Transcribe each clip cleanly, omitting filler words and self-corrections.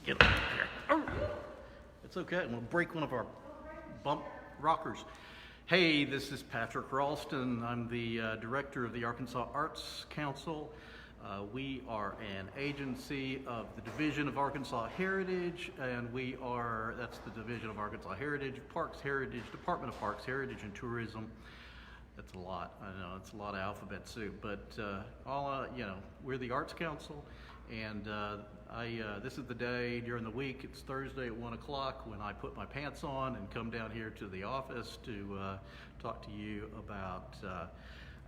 Get over here. Oh, it's okay. I'm going to break one of our bump rockers. Hey, this is Patrick Ralston. I'm the director of the Arkansas Arts Council. We are an agency of the Division of Arkansas Heritage, and that's the Division of Arkansas Heritage, Parks Heritage, Department of Parks, Heritage, and Tourism. That's a lot. I know it's a lot of alphabet soup, but we're the Arts Council, and this is the day during the week. It's Thursday at 1 o'clock when I put my pants on and come down here to the office to talk to you about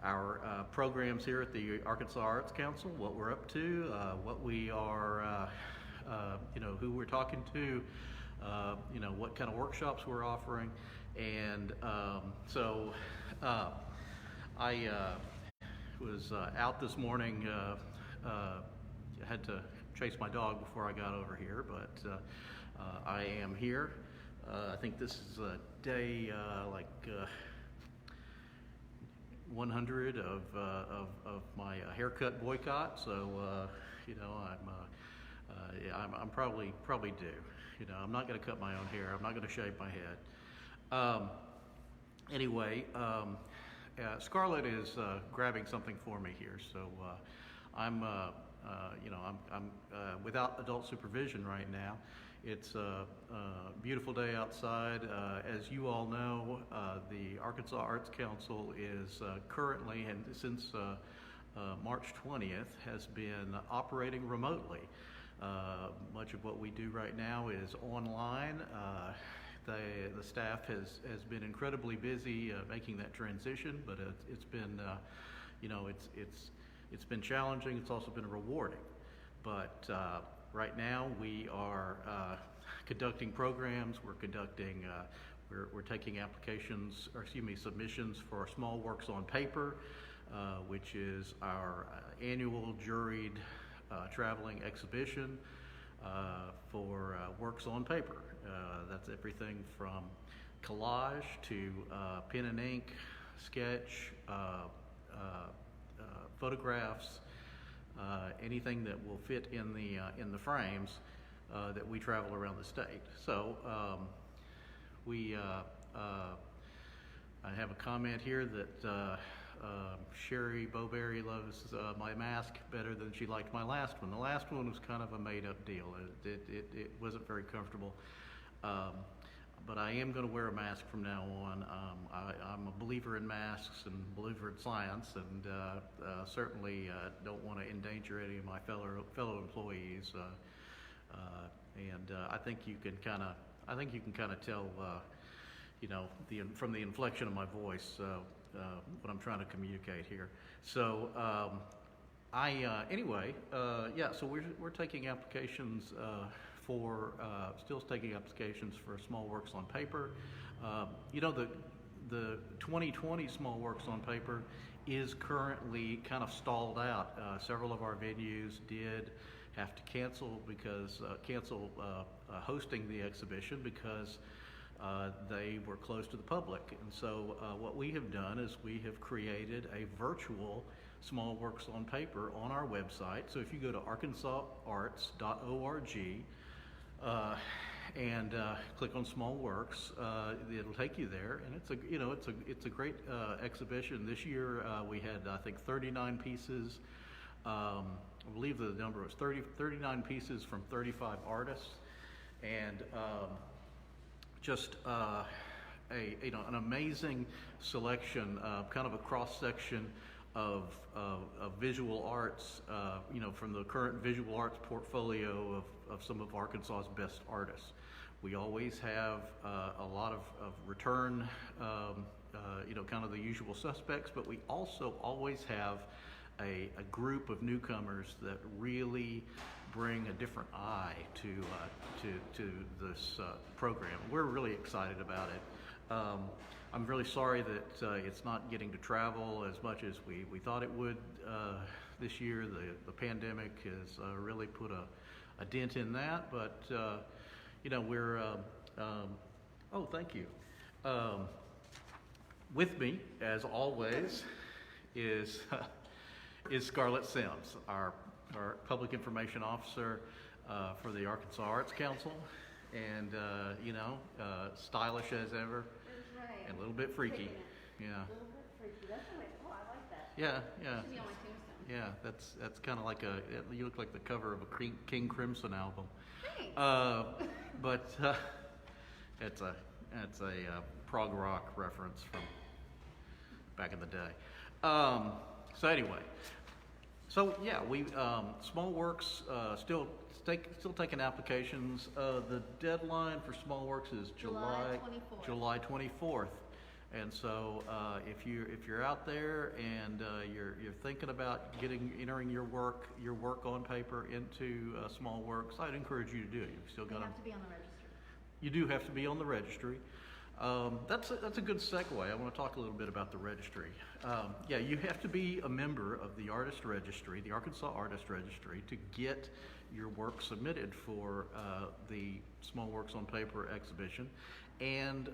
our programs here at the Arkansas Arts Council, what we're up to, what we are, who we're talking to, what kind of workshops we're offering, and I was out this morning. Had to chase my dog before I got over here, but I am here. I think this is day 100 of my haircut boycott. So I'm probably due. I'm not going to cut my own hair. I'm not going to shave my head. Anyway, Scarlett is grabbing something for me here, so I'm without adult supervision right now. It's a beautiful day outside. As you all know, the Arkansas Arts Council is currently, and since March 20th, has been operating remotely. Much of what we do right now is online. The staff has been incredibly busy making that transition, but it's been, it's been challenging. It's also been rewarding. But right now we are conducting programs. We're taking submissions for Small Works on Paper, which is our annual juried traveling exhibition for works on paper. That's everything from collage to pen and ink, sketch, photographs, anything that will fit in the frames that we travel around the state. So I have a comment here that Sherry Bowberry loves my mask better than she liked my last one. The last one was kind of a made-up deal. It wasn't very comfortable. But I am going to wear a mask from now on. I'm a believer in masks and believer in science, and certainly don't want to endanger any of my fellow employees. I think you can kind of tell, from the inflection of my voice, what I'm trying to communicate here. So so we're taking applications. Still taking applications for Small Works on Paper. The 2020 Small Works on Paper is currently kind of stalled out. Several of our venues did have to cancel hosting the exhibition because they were closed to the public. And so what we have done is we have created a virtual Small Works on Paper on our website. So if you go to arkansasarts.org, and click on Small Works, it'll take you there, and it's a great exhibition. This year we had, I think, 39 pieces. I believe the number was 39 pieces from 35 artists, and an amazing selection, kind of a cross section of visual arts, from the current visual arts portfolio of some of Arkansas's best artists. We always have a lot of return, kind of the usual suspects, but we also always have a group of newcomers that really bring a different eye to this program. We're really excited about it. I'm really sorry that it's not getting to travel as much as we thought it would this year. The pandemic has really put a dent in that, but we're thank you. With me, as always, is Scarlett Sims, our public information officer. for the Arkansas Arts Council, and stylish as ever, That's right. and a little bit freaky. Taking it. Yeah, A little bit freaky. That's the way. Oh, I like that. yeah, yeah, That should be on my tombstone. yeah. That's kind of like you look like the cover of a King Crimson album. Thanks. But it's a prog rock reference from back in the day. So anyway, we Small Works still taking applications. The deadline for Small Works is July 24th. And so if you're out there and you're thinking about entering your work on paper into Small Works, I'd encourage you to do it. You've still got You have to be on the registry. You do have to be on the registry. That's a good segue. I want to talk a little bit about the registry. You have to be a member of the Artist Registry, the Arkansas Artist Registry, to get your work submitted for the Small Works on Paper exhibition. And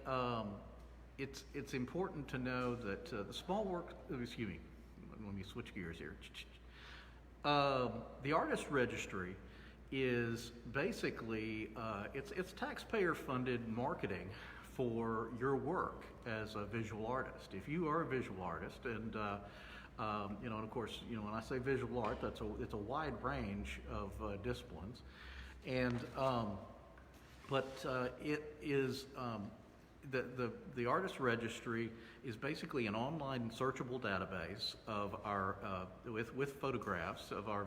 it's important to know that the Small Works, excuse me, let me switch gears here. The Artist Registry is basically it's taxpayer-funded marketing for your work as a visual artist. If you are a visual artist, and and of course, when I say visual art, it's a wide range of disciplines, and it is the Artist Registry is basically an online searchable database of our with photographs of our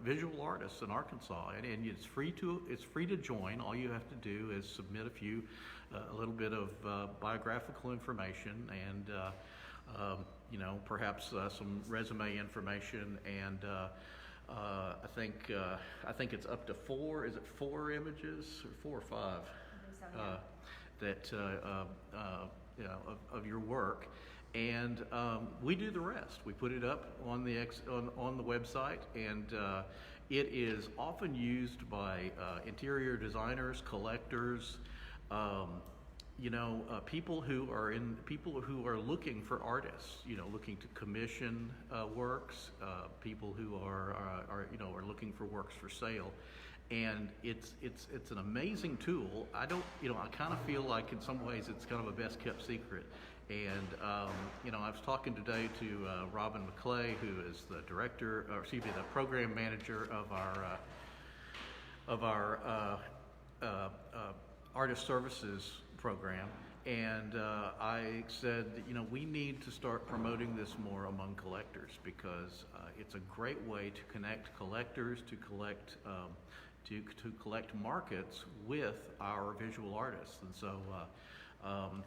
visual artists in Arkansas, and it's free to join. All you have to do is submit a little bit of biographical information and perhaps some resume information, and I think it's up to four. Is it 4 images or 4 or 5? I think so, yeah. Of your work, and we do the rest. We put it up on the website, and it is often used by interior designers, collectors, people who are looking for artists, looking to commission works, people who are looking for works for sale. And it's an amazing tool. I kind of feel like in some ways it's kind of a best kept secret. And I was talking today to Robin McClay, who is the the program manager of our artist services program. And I said that, we need to start promoting this more among collectors, because it's a great way to connect collectors, to collect markets with our visual artists. And so I'm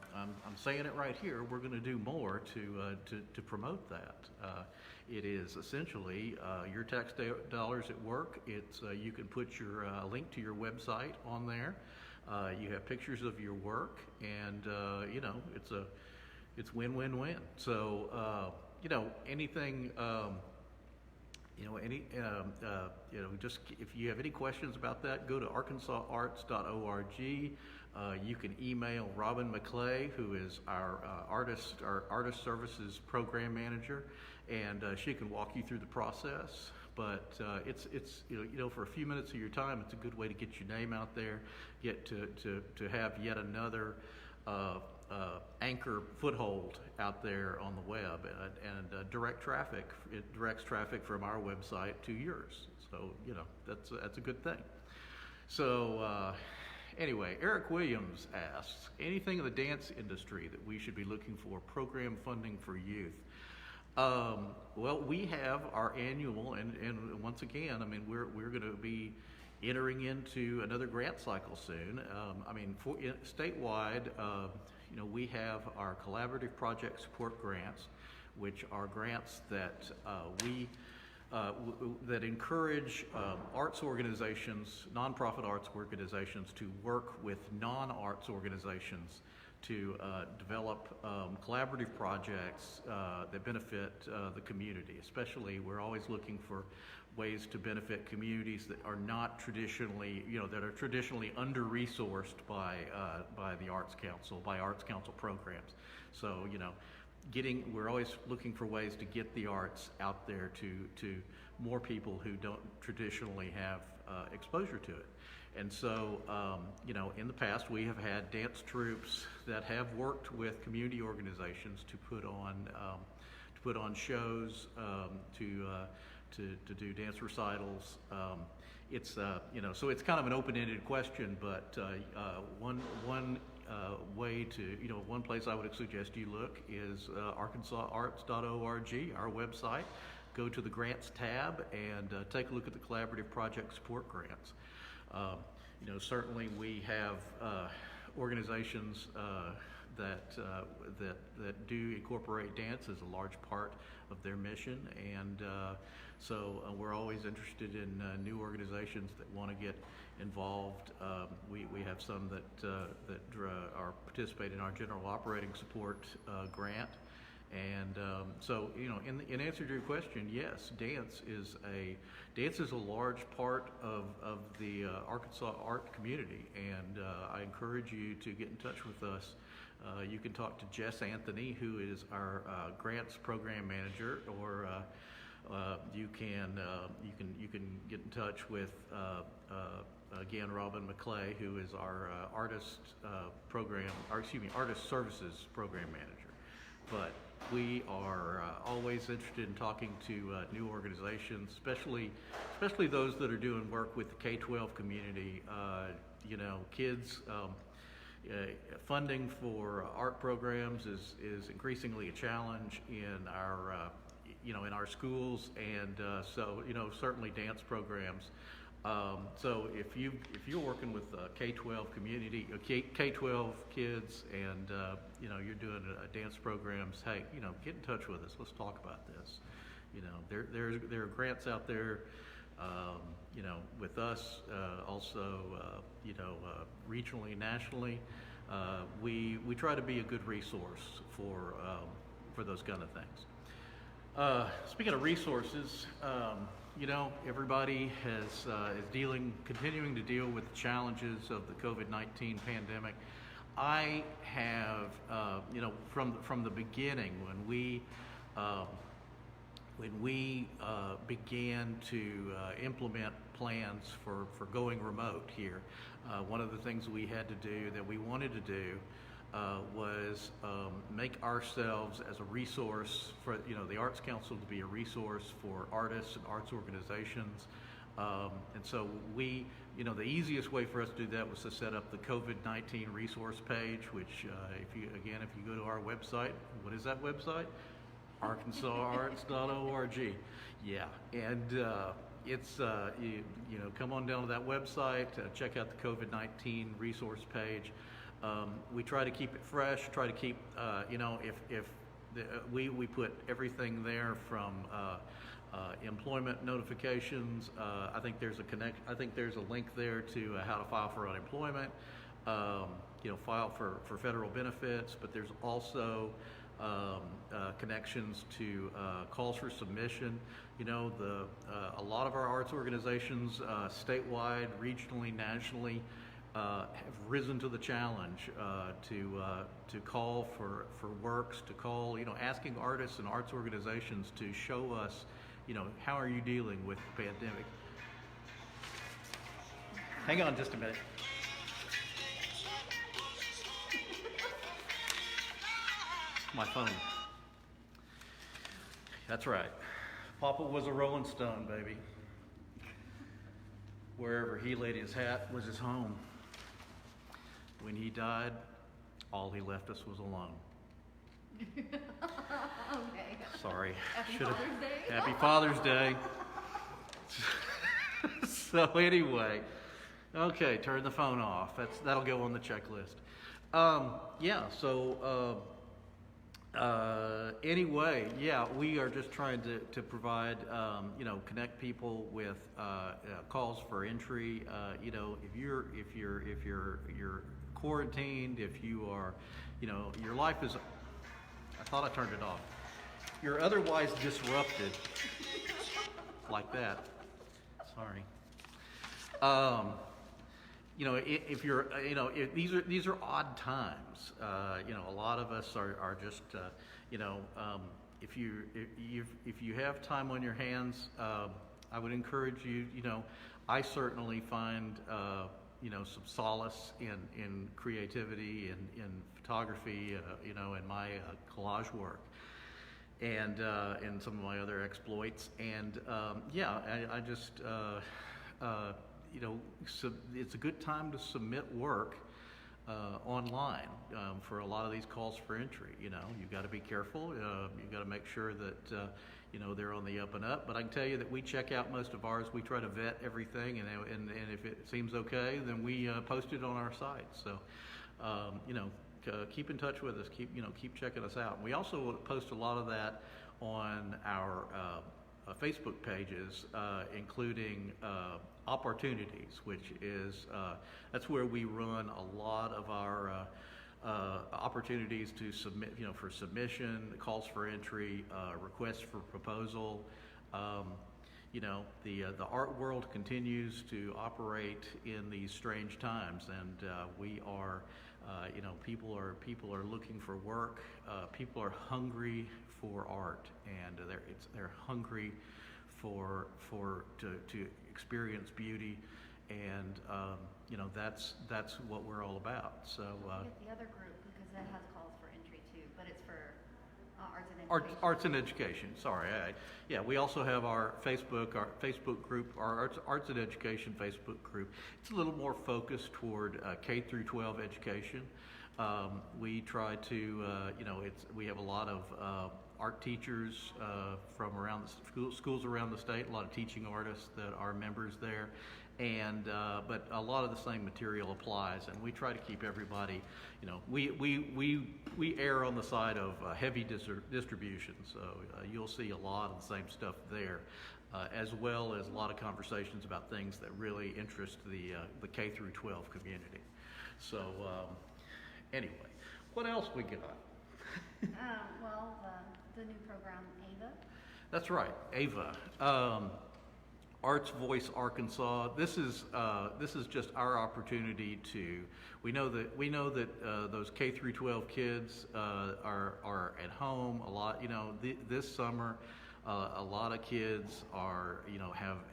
saying it right here. We're going to do more to promote that. It is essentially your tax dollars at work. It's you can put your link to your website on there. You have pictures of your work, and it's win-win-win. So anything. Just if you have any questions about that, go to arkansasarts.org. You can email Robin McClay, who is our artist services program manager, and she can walk you through the process. But it's for a few minutes of your time, it's a good way to get your name out there, get to have yet another anchor foothold out there on the web, and direct traffic. It directs traffic from our website to yours. So that's a good thing. So anyway, Eric Williams asks, anything in the dance industry that we should be looking for program funding for youth? Well, we have our annual, and once again, we're going to be entering into another grant cycle soon. Statewide, we have our collaborative project support grants, which are grants that that encourage arts organizations, nonprofit arts organizations, to work with non-arts organizations to develop collaborative projects that benefit the community. Especially, we're always looking for ways to benefit communities that are not traditionally, that are traditionally under-resourced by the Arts Council, by Arts Council programs. So, we're always looking for ways to get the arts out there to more people who don't traditionally have exposure to it. And so, in the past, we have had dance troupes that have worked with community organizations to put on shows, to do dance recitals. So it's kind of an open-ended question, but one way to, one place I would suggest you look is ARTsarts.org, our website. Go to the grants tab and take a look at the collaborative project support grants. Certainly we have organizations that do incorporate dance as a large part of their mission, and so we're always interested in new organizations that want to get involved. We have some that are participate in our general operating support grant. And so, in answer to your question, yes, dance is a large part of the Arkansas art community, and I encourage you to get in touch with us. You can talk to Jess Anthony, who is our grants program manager, or you can get in touch with again Robin McClay, who is our artist services program manager. But we are always interested in talking to new organizations, especially those that are doing work with the K-12 community. Kids, funding for art programs is increasingly a challenge in our schools, and so certainly dance programs. So if you're working with K-12 community, K-12 kids, and you're doing dance programs, hey, get in touch with us. Let's talk about this. There are grants out there, with us, also, regionally, nationally. We try to be a good resource for those kind of things. Speaking of resources, everybody is continuing to deal with the challenges of the COVID-19 pandemic. I have, from the beginning, when we began to implement plans for going remote here, one of the things we had to do, that we wanted to do, was make ourselves as a resource for, the Arts Council to be a resource for artists and arts organizations. And so the easiest way for us to do that was to set up the COVID-19 resource page, which if you go to our website, what is that website? ARTsarts.org. Yeah, and it's come on down to that website, check out the COVID-19 resource page. We try to keep it fresh. Try to keep, we put everything there from employment notifications. I think there's a link there to how to file for unemployment. File for federal benefits. But there's also connections to calls for submission. A lot of our arts organizations, statewide, regionally, nationally, have risen to the challenge to call for works, to call, asking artists and arts organizations to show us, how are you dealing with the pandemic? Hang on just a minute. My phone. That's right. Papa was a Rolling Stone, baby. Wherever he laid his hat was his home. When he died, all he left us was alone. Okay. Sorry. Happy Father's Day. Happy Father's Day. So anyway, okay, turn the phone off. That'll go on the checklist. Anyway, we are just trying to provide, connect people with calls for entry. If you're quarantined, if you are, your life is, I thought I turned it off. You're otherwise disrupted, like that. Sorry. If you're, if these are odd times. A lot of us are just you know, if you have time on your hands, I would encourage you. You know, I certainly find you know, some solace in creativity and in photography, you know, in my collage work, and in some of my other exploits. And yeah, I just you know, so it's a good time to submit work online for a lot of these calls for entry. You know, you've got to be careful. You've got to make sure that you know, they're on the up and up. But I can tell you that we check out most of ours. We try to vet everything, and if it seems okay, then we post it on our site. So you know, keep in touch with us. Keep checking us out. We also post a lot of that on our Facebook pages, including opportunities, which is that's where we run a lot of our opportunities to submit, you know, for submission, calls for entry, requests for proposal. You know, the art world continues to operate in these strange times, and we are, you know, people are looking for work. People are hungry for art, and they're hungry to experience beauty, and you know, that's what we're all about. So the other group, because that has calls for entry too, but it's for arts and education. Arts and education. Sorry, yeah. We also have our Facebook group, our arts and education Facebook group. It's a little more focused toward K through 12 education. We try to, you know, we have a lot of art teachers from around the schools around the state, a lot of teaching artists that are members there, and but a lot of the same material applies, and we try to keep everybody, you know, we err on the side of heavy distribution, so you'll see a lot of the same stuff there, as well as a lot of conversations about things that really interest the K through 12 community. So anyway, what else we got? Well, the new program, AVA. That's right, AVA, Arts Voice Arkansas. This is just our opportunity to. We know that those K through 12 kids are at home a lot. You know, this summer, a lot of kids are, you know, have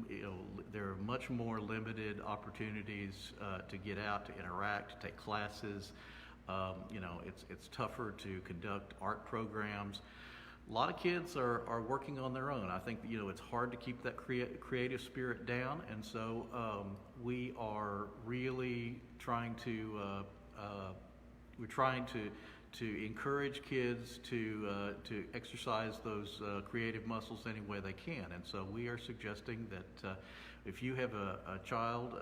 you know, there are much more limited opportunities to get out, to interact, to take classes. You know, it's tougher to conduct art programs. A lot of kids are working on their own. I think, you know, it's hard to keep that creative spirit down, and so we are really trying to encourage kids to exercise those creative muscles any way they can. And so we are suggesting that if you have a child,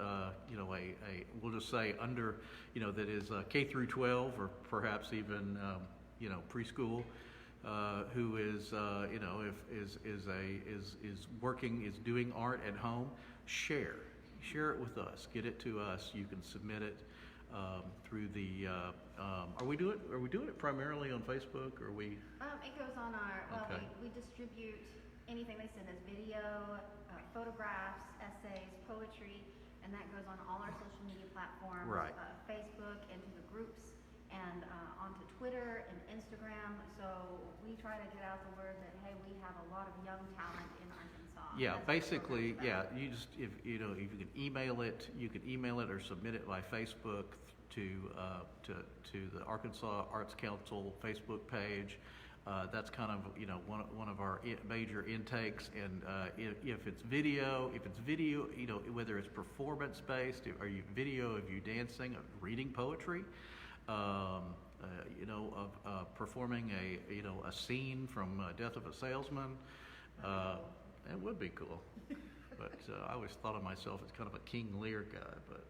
you know, we'll just say under, you know, that is K through 12 or perhaps even you know, preschool, who is you know, is doing art at home, share it with us. Get it to us. You can submit it through the. Are we doing it primarily on Facebook, or we? It goes on our. Well, Okay. we distribute anything they send us: video, photographs, essays, poetry, and that goes on all our social media platforms. Right. Facebook, into the groups, and onto Twitter and Instagram. So we try to get out the word that, hey, we have a lot of young talent in Arkansas. Yeah, That's what the basically, program's about. yeah. You just if you know, if you can email it or submit it by Facebook to the Arkansas Arts Council Facebook page. That's kind of, you know, one of our major intakes. And if it's video, you know, whether it's performance based, or you video of you dancing, of reading poetry, you know, of performing a scene from Death of a Salesman, it would be cool. But I always thought of myself as kind of a King Lear guy. But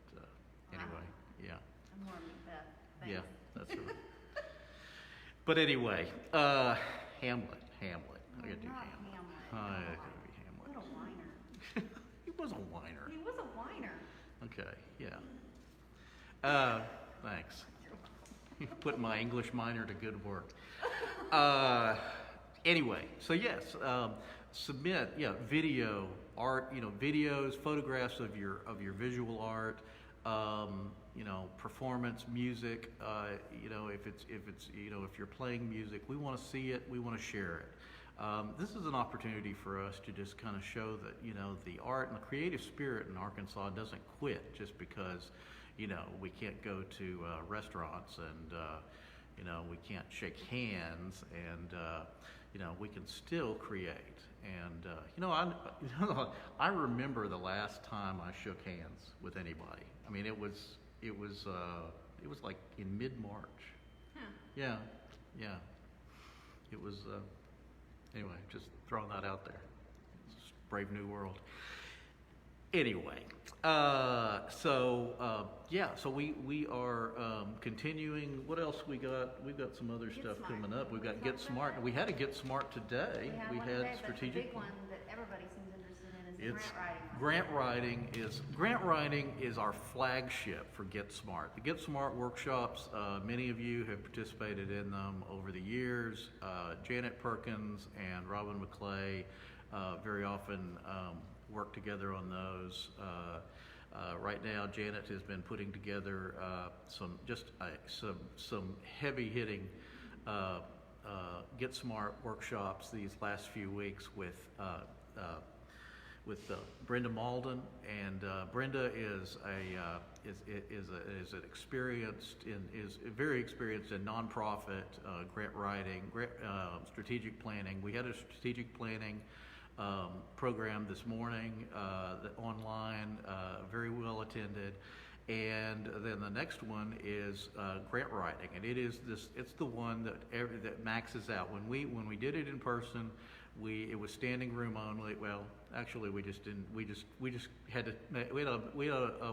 anyway, yeah. I'm more Macbeth. Thanks. Yeah, that's right. But anyway, Hamlet. I gotta do Not Hamlet. Hamlet. I No. gotta be Hamlet. What a whiner. He was a whiner. He was a whiner. Okay, yeah. Thanks. Put my English minor to good work. Anyway, so yes, submit, video, art, you know, videos, photographs of your visual art. you know, performance, music, you know, if it's, you know, if you're playing music, we want to see it, we want to share it. This is an opportunity for us to just kind of show that, you know, the art and the creative spirit in Arkansas doesn't quit just because, you know, we can't go to restaurants and, you know, we can't shake hands and, you know, we can still create. And, you know, I remember the last time I shook hands with anybody. I mean, it was like in mid-March. Huh. Yeah, yeah. It was, anyway, just throwing that out there. It's a brave new world. Anyway, yeah, so we are continuing. What else we got? We've got some other Get stuff Smart. coming up. We've got Let's Get talk about Smart. that. We had a Get Smart today. We had one today, but strategic. the big one that everybody seems interested in is the Grant writing is our flagship for Get Smart. The Get Smart workshops, many of you have participated in them over the years. Janet Perkins and Robin McClay very often work together on those. Right now, Janet has been putting together some heavy hitting Get Smart workshops these last few weeks with Brenda Malden, and Brenda is very experienced in nonprofit grant writing, strategic planning. We had a strategic planning program this morning online, very well attended. And then the next one is grant writing, and it's the one that maxes out. When we did it in person, it was standing room only. Well, actually, we just had a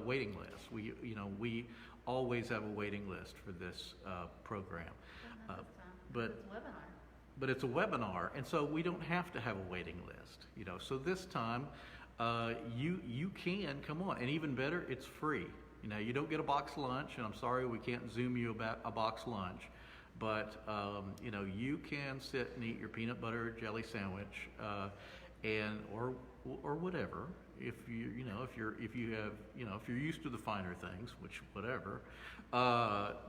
waiting list. We always have a waiting list for this program. But it's a webinar, and so we don't have to have a waiting list. You know, so this time you can come on, and even better, it's free. You know, you don't get a box lunch, and I'm sorry we can't Zoom you about a box lunch, but you know, you can sit and eat your peanut butter jelly sandwich, and or whatever. If you're used to the finer things, which whatever,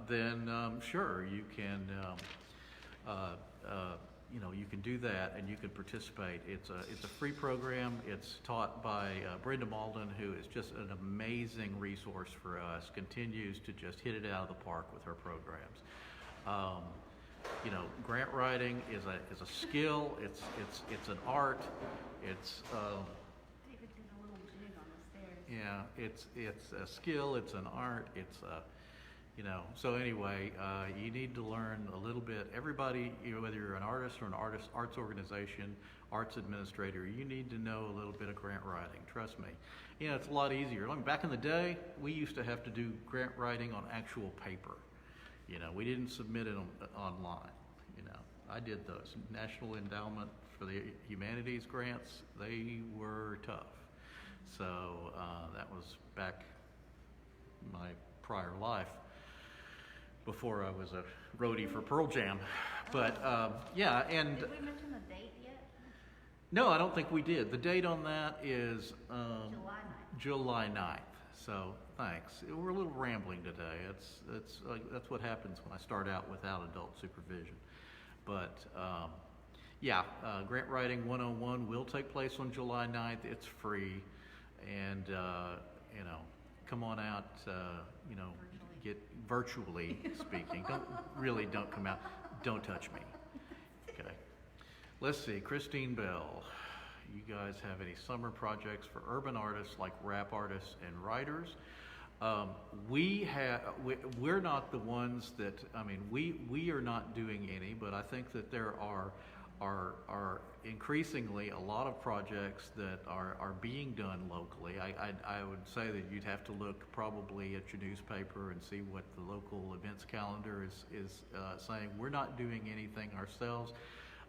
then sure you can. You know, you can do that and you can participate. It's a free program. It's taught by Brenda Malden, who is just an amazing resource for us. Continues to just hit it out of the park with her programs. You know, grant writing is a skill. It's an art. It's David did a little jig on the stairs. yeah. It's a skill. It's an art. It's a You know, so anyway, you need to learn a little bit. Everybody, you know, whether you're an artist or an arts organization, arts administrator, you need to know a little bit of grant writing. Trust me. You know, it's a lot easier. I mean, back in the day, we used to have to do grant writing on actual paper. You know, we didn't submit it online. You know, I did those. National Endowment for the Humanities grants, they were tough. So that was back in my prior life, before I was a roadie for Pearl Jam. But yeah, and Did we mention the date yet? no, I don't think we did. The date on that is July 9th. July 9th. So thanks. We're a little rambling today. That's what happens when I start out without adult supervision. But yeah, Grant Writing 101 will take place on July 9th. It's free, and you know, come on out. You know, get virtually speaking. Don't come out. Don't touch me. Okay. Let's see, Christine Bell. You guys have any summer projects for urban artists like rap artists and writers? We're not the ones that, I mean, we are not doing any, but I think that there are increasingly a lot of projects that are being done locally. I would say that you'd have to look probably at your newspaper and see what the local events calendar is saying. We're not doing anything ourselves.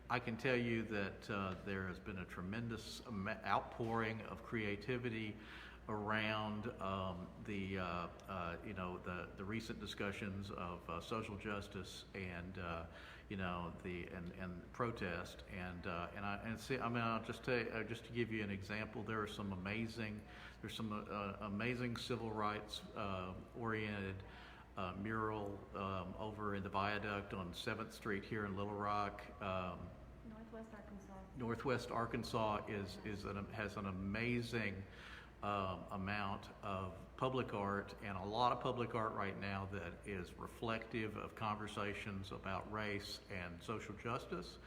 I can tell you that there has been a tremendous outpouring of creativity around the recent discussions of social justice and you know, and protest. And see, I mean, I'll just tell you, just to give you an example, there's some amazing civil rights oriented mural over in the viaduct on 7th Street here in Little Rock. Northwest Arkansas. Northwest Arkansas has an amazing amount of public art, and a lot of public art right now that is reflective of conversations about race and social justice.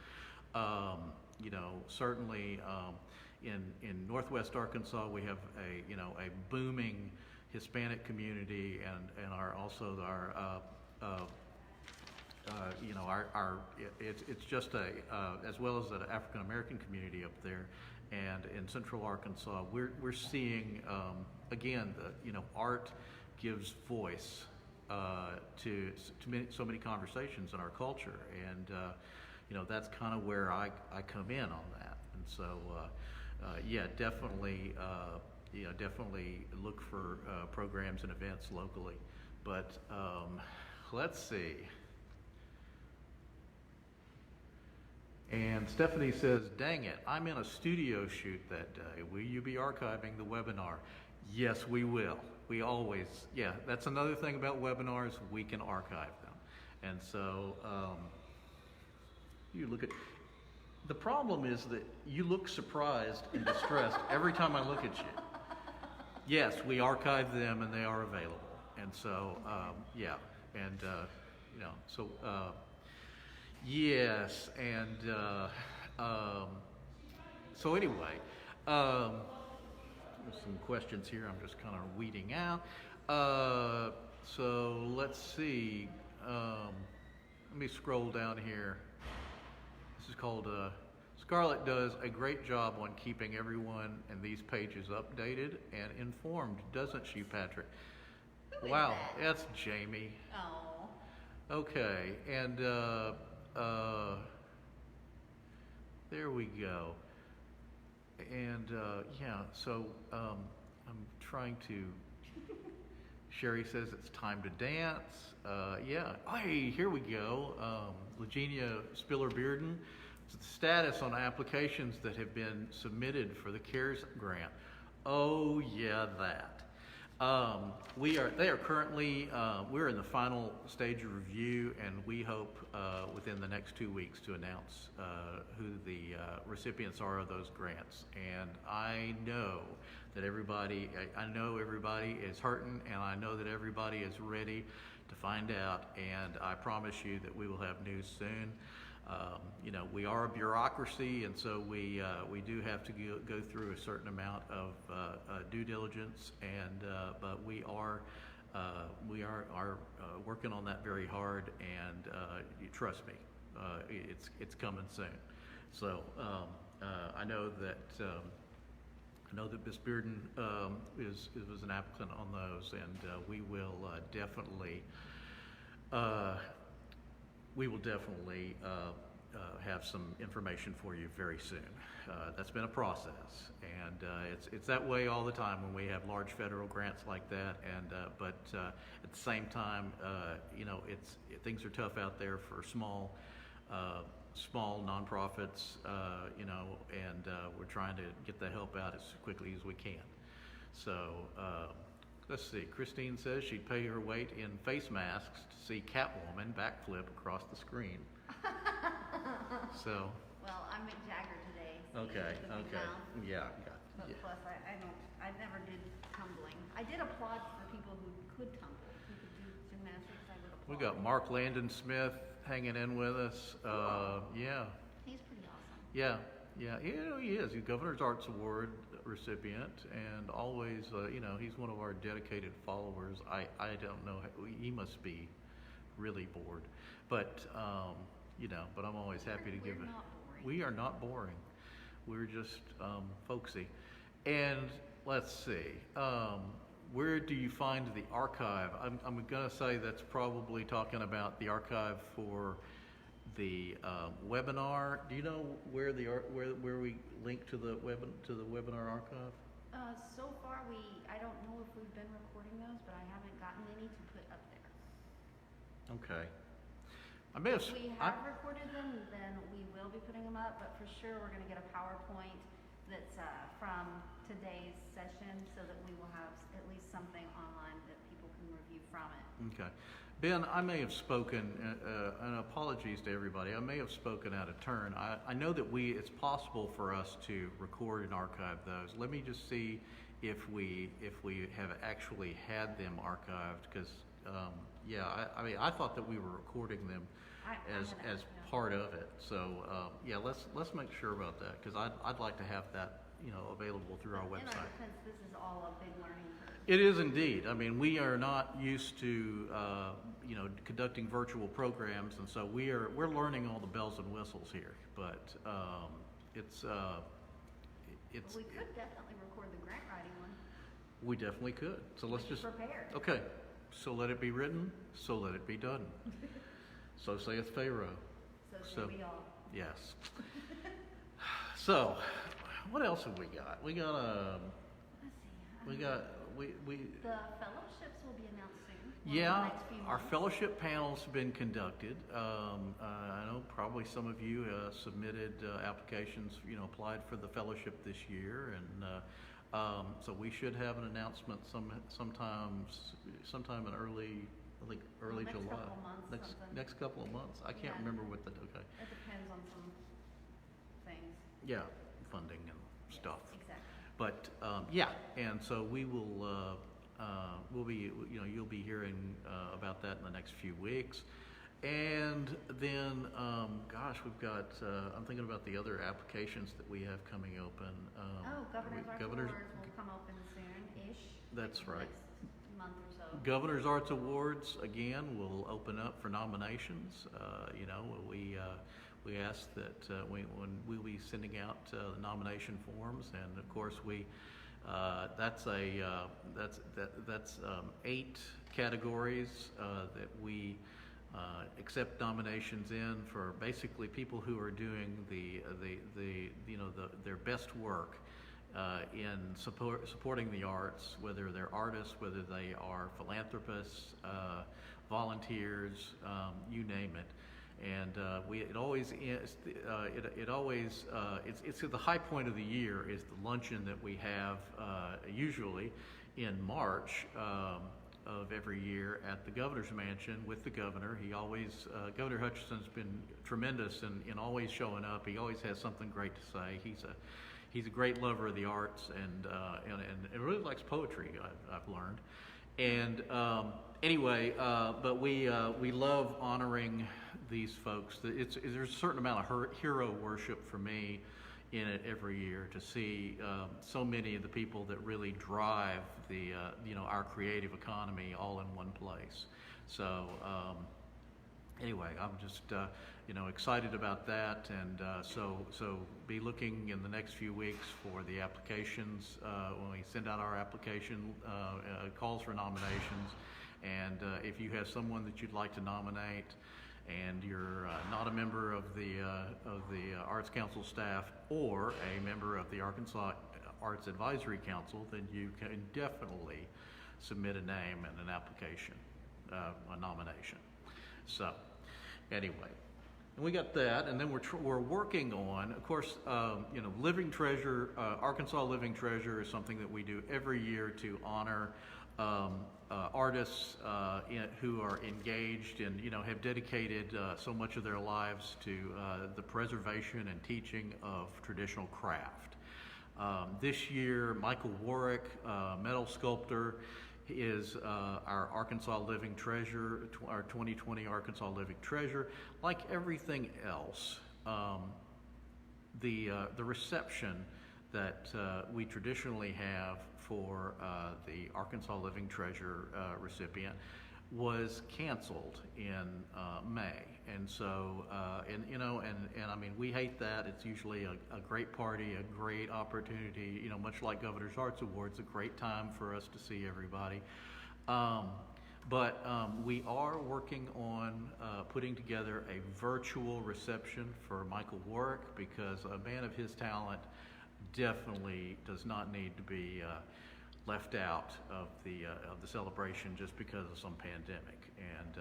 You know, certainly in Northwest Arkansas we have a booming Hispanic community, and also our it's just as well as an African American community up there, and in Central Arkansas, we're seeing again, art gives voice to so many conversations in our culture, and that's kind of where I come in on that, and so yeah, definitely look for programs and events locally, but let's see. And Stephanie says, dang it, I'm in a studio shoot that day. Will you be archiving the webinar? Yes, we will. We always, yeah, that's another thing about webinars, we can archive them. And so, you look at, the problem is that you look surprised and distressed every time I look at you. Yes, we archive them and they are available. And so, yeah, and, so, yes, and so anyway, there's some questions here I'm just kind of weeding out. So let's see. Let me scroll down here. This is called Scarlett does a great job on keeping everyone in these pages updated and informed, doesn't she, Patrick? Who is wow, that? That's Jamie. Oh. Okay, and there we go. And yeah, so I'm trying to. Sherry says it's time to dance. Yeah, hey, here we go. Legenia Spiller-Bearden. The status on applications that have been submitted for the CARES grant. Oh yeah, that. They are currently, we're in the final stage of review, and we hope within the next 2 weeks to announce who the recipients are of those grants. And I know that everybody is hurting, and I know that everybody is ready to find out, and I promise you that we will have news soon. We are a bureaucracy, and so we do have to go through a certain amount of due diligence, and but we are working on that very hard, and you trust me, it's coming soon. So I know that Ms. Bearden was an applicant on those, and we will definitely. Have some information for you very soon. That's been a process, and it's that way all the time when we have large federal grants like that. And but at the same time, things are tough out there for small nonprofits, and we're trying to get the help out as quickly as we can. So let's see. Christine says she'd pay her weight in face masks to see Catwoman backflip across the screen. So. Well, I'm Mick Jagger today. So Okay. Yeah. But plus, I never did tumbling. I did applaud for people who could tumble, who could do gymnastics. I would applaud. We got Mark Landon Smith hanging in with us. Yeah. He's pretty awesome. Yeah. He is. He's Governor's Arts Award recipient, and always, he's one of our dedicated followers. I don't know. He must be really bored, but. But I'm always happy to give it. We are not boring. We're just folksy. And let's see, where do you find the archive? I'm going to say that's probably talking about the archive for the webinar. Do you know where where we link to the webinar archive? So far, I don't know if we've been recording those, but I haven't gotten any to put up there. Okay. I may have. If we have recorded them, then we will be putting them up, but for sure, we're gonna get a PowerPoint that's, from today's session, so that we will have at least something online that people can review from it. Okay. Ben, I may have spoken, and apologies to everybody, I may have spoken out of turn. I know that it's possible for us to record and archive those. Let me just see if we have actually had them archived, because, yeah, I mean, I thought that we were recording them as part of it. So, yeah, let's make sure about that, because I'd like to have that, available through our In our website. defense, this is all a big learning curve. It is indeed. I mean, we are not used to, conducting virtual programs, and so we're learning all the bells and whistles here. But it's. We could definitely record the grant writing one. We definitely could. So let's just. Prepared. Okay. So let it be written. So let it be done. So saith Pharaoh. So say we all. Yes. So, what else have we got? We got Let's see. we. The fellowships will be announced soon. Yeah, in the next few our months. fellowship panels have been conducted. I know probably some of you submitted applications, applied for the fellowship this year, and so we should have an announcement sometime in early Next July. couple of months, something. Next couple of months. I can't Yeah. remember what okay. It depends on some things. Yeah, funding and stuff. Exactly. But yeah, and so we will. We'll be, you'll be hearing about that in the next few weeks, and then, gosh, we've got. I'm thinking about the other applications that we have coming open. Governor's Arts Awards will come open soon-ish. That's like the right. Next month or so. Governor's Arts Awards again will open up for nominations. We ask that when we'll be sending out the nomination forms, and of course that's 8 categories that we accept nominations in for basically people who are doing their best work in supporting the arts, whether they're artists, whether they are philanthropists, volunteers, you name it. And it's at the high point of the year is the luncheon that we have usually in March of every year at the governor's mansion with the governor. He always Governor Hutchinson's been tremendous in always showing up. He always has something great to say. He's a great lover of the arts and really likes poetry. I've learned. And anyway, but we love honoring these folks. There's a certain amount of hero worship for me in it every year to see so many of the people that really drive our creative economy all in one place. So anyway, I'm just excited about that, and so be looking in the next few weeks for the applications when we send out our application calls for nominations. And if you have someone that you'd like to nominate, and you're not a member of the Arts Council staff or a member of the Arkansas Arts Advisory Council, then you can definitely submit a name and an application, a nomination. So, anyway, and we got that, and then we're working on, of course, Living Treasure, Arkansas Living Treasure is something that we do every year to honor artists who are engaged and have dedicated so much of their lives to the preservation and teaching of traditional craft. This year, Michael Warwick, metal sculptor, is our Arkansas Living Treasure, our 2020 Arkansas Living Treasure. Like everything else, the reception that we traditionally have for the Arkansas Living Treasure recipient was canceled in May, and so and I mean, we hate that. It's usually a great party, a great opportunity, much like Governor's Arts Awards, a great time for us to see everybody. But we are working on putting together a virtual reception for Michael Warwick, because a man of his talent definitely does not need to be left out of the celebration just because of some pandemic. And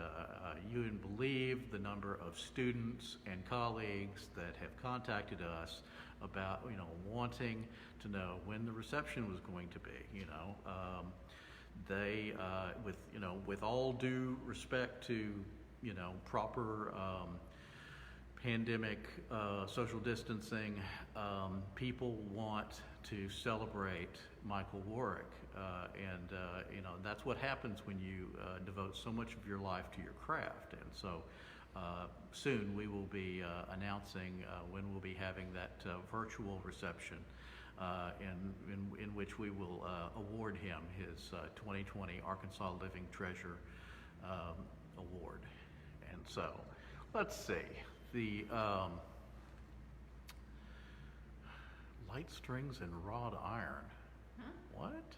you wouldn't believe the number of students and colleagues that have contacted us about, wanting to know when the reception was going to be. They, with all due respect to, proper pandemic social distancing, people want to celebrate Michael Warwick, and that's what happens when you devote so much of your life to your craft. And so soon we will be announcing when we'll be having that virtual reception in which we will award him his 2020 Arkansas Living Treasure Award. And so, let's see, the light strings and wrought iron. Huh? What?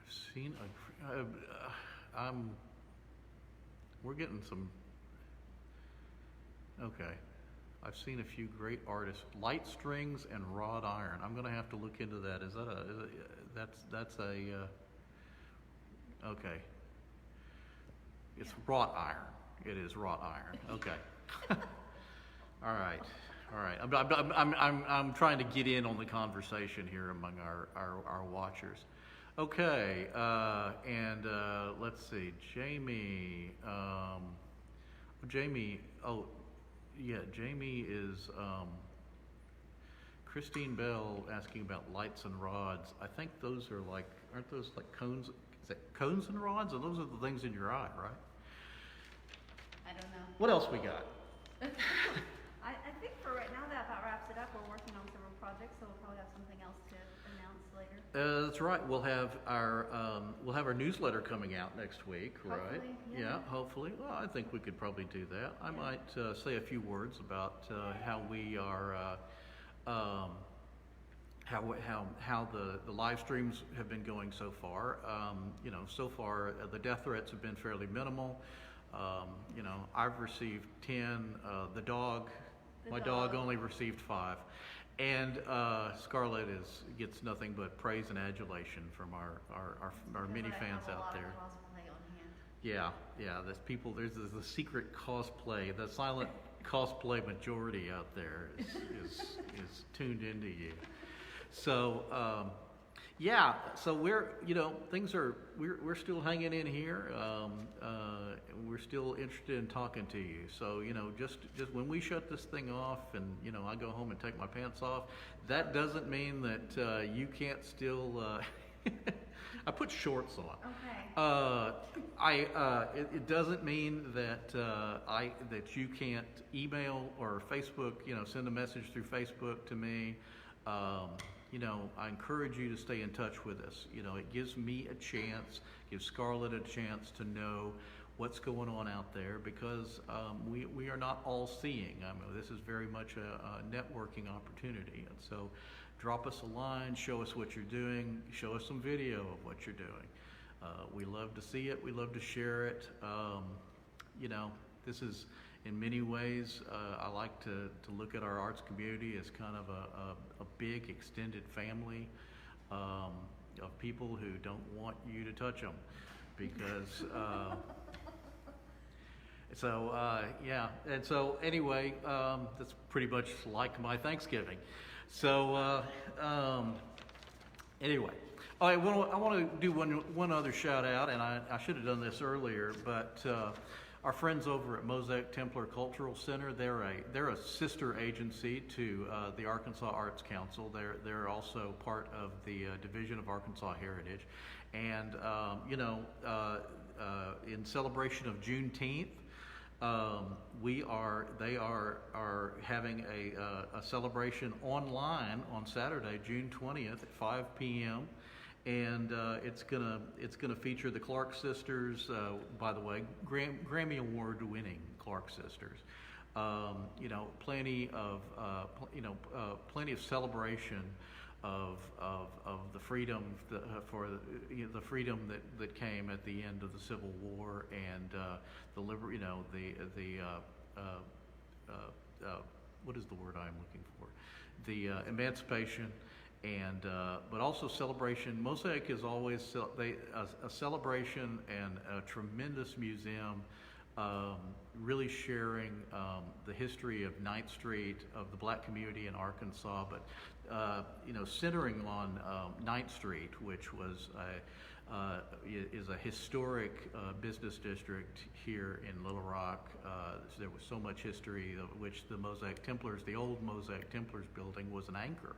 I've seen we're getting some, okay. I've seen a few great artists. Light strings and wrought iron. I'm going to have to look into that. That's a, okay. It's wrought iron. It is wrought iron. Okay. All right. I'm trying to get in on the conversation here among our watchers. Okay. And let's see. Jamie. Jamie is Christine Bell asking about lights and rods. I think those are aren't those like cones? Is that cones and rods? Or those are the things in your eye, right? I don't know. What else we got? I think for right now that about wraps it up. We're working on several projects, so we'll probably have something else to announce later. That's right. We'll have our newsletter coming out next week, right? Hopefully, yeah. Hopefully. Well, I think we could probably do that. I might say a few words about how we are, how the live streams have been going so far. So far the death threats have been fairly minimal. I've received 10. My dog only received 5. And Scarlett gets nothing but praise and adulation from our many fans out there. Yeah, there's the secret cosplay, the silent cosplay majority out there is tuned into you. So so we're we're still hanging in here. We're still interested in talking to you. So just when we shut this thing off and I go home and take my pants off, that doesn't mean that you can't still. I put shorts on. Okay. It doesn't mean that that you can't email or Facebook. Send a message through Facebook to me. I encourage you to stay in touch with us. It gives me a chance, gives Scarlett a chance to know what's going on out there, because we are not all seeing. This is very much a networking opportunity. And so drop us a line, show us what you're doing, show us some video of what you're doing. We love to see it. We love to share it. This is, in many ways, I like to look at our arts community as kind of a big extended family of people who don't want you to touch them, because and so anyway, that's pretty much like my Thanksgiving. So anyway, I want to do one other shout out, and I should have done this earlier, but our friends over at Mosaic Templar Cultural Center, they're a sister agency to the Arkansas Arts Council. They're also part of the Division of Arkansas Heritage, and in celebration of Juneteenth, they are having a celebration online on Saturday, June 20th at 5 p.m. And it's gonna feature the Clark sisters. By the way, Grammy Award-winning Clark sisters. Plenty of celebration of the freedom for the freedom that came at the end of the Civil War, and what is the word I'm looking for? The emancipation and but also celebration. Mosaic is always a celebration and a tremendous museum, really sharing the history of 9th Street, of the black community in Arkansas, but centering on 9th Street, which was is a historic business district here in Little Rock. There was so much history, of which the Mosaic Templars, the old Mosaic Templars building, was an anchor.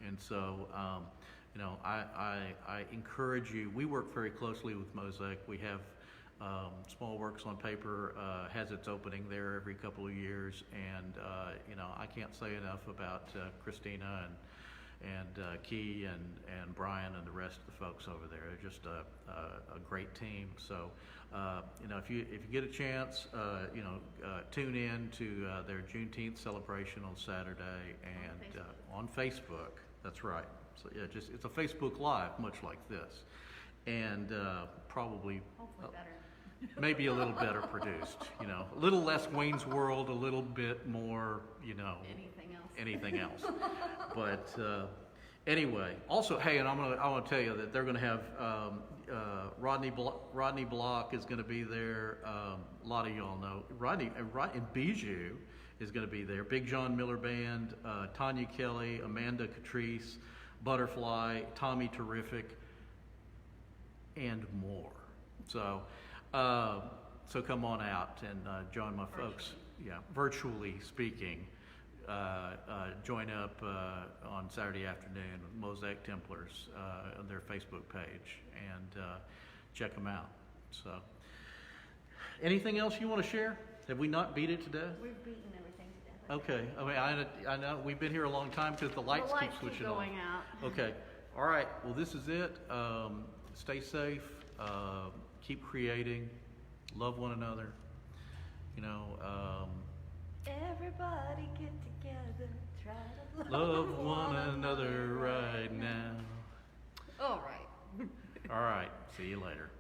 And so, I encourage you. We work very closely with Mosaic. We have Small Works on Paper has its opening there every couple of years, and I can't say enough about Christina and Key and Brian and the rest of the folks over there. They're just a great team. So, if you get a chance, tune in to their Juneteenth celebration on Saturday and on Facebook. That's right. So yeah, it's a Facebook Live, much like this, and probably Hopefully better. maybe a little better produced. A little less Wayne's World, a little bit more, anything else. But anyway, also, hey, and I want to tell you that they're going to have Rodney Block is going to be there. A lot of y'all know Rodney and Bijou is going to be there. Big John Miller Band, Tanya Kelly, Amanda Catrice, Butterfly, Tommy Terrific, and more. So come on out and join my folks. Yeah, virtually speaking. Join up on Saturday afternoon with Mosaic Templars on their Facebook page and check them out. So, anything else you want to share? Have we not beat it to death? We've beaten everything to death. Okay. I know we've been here a long time because the lights keep switching going on. out. Okay. All right. Well, this is it. Stay safe. Keep creating. Love one another. Everybody get together, try to Love one another right now. All right. All right. See you later.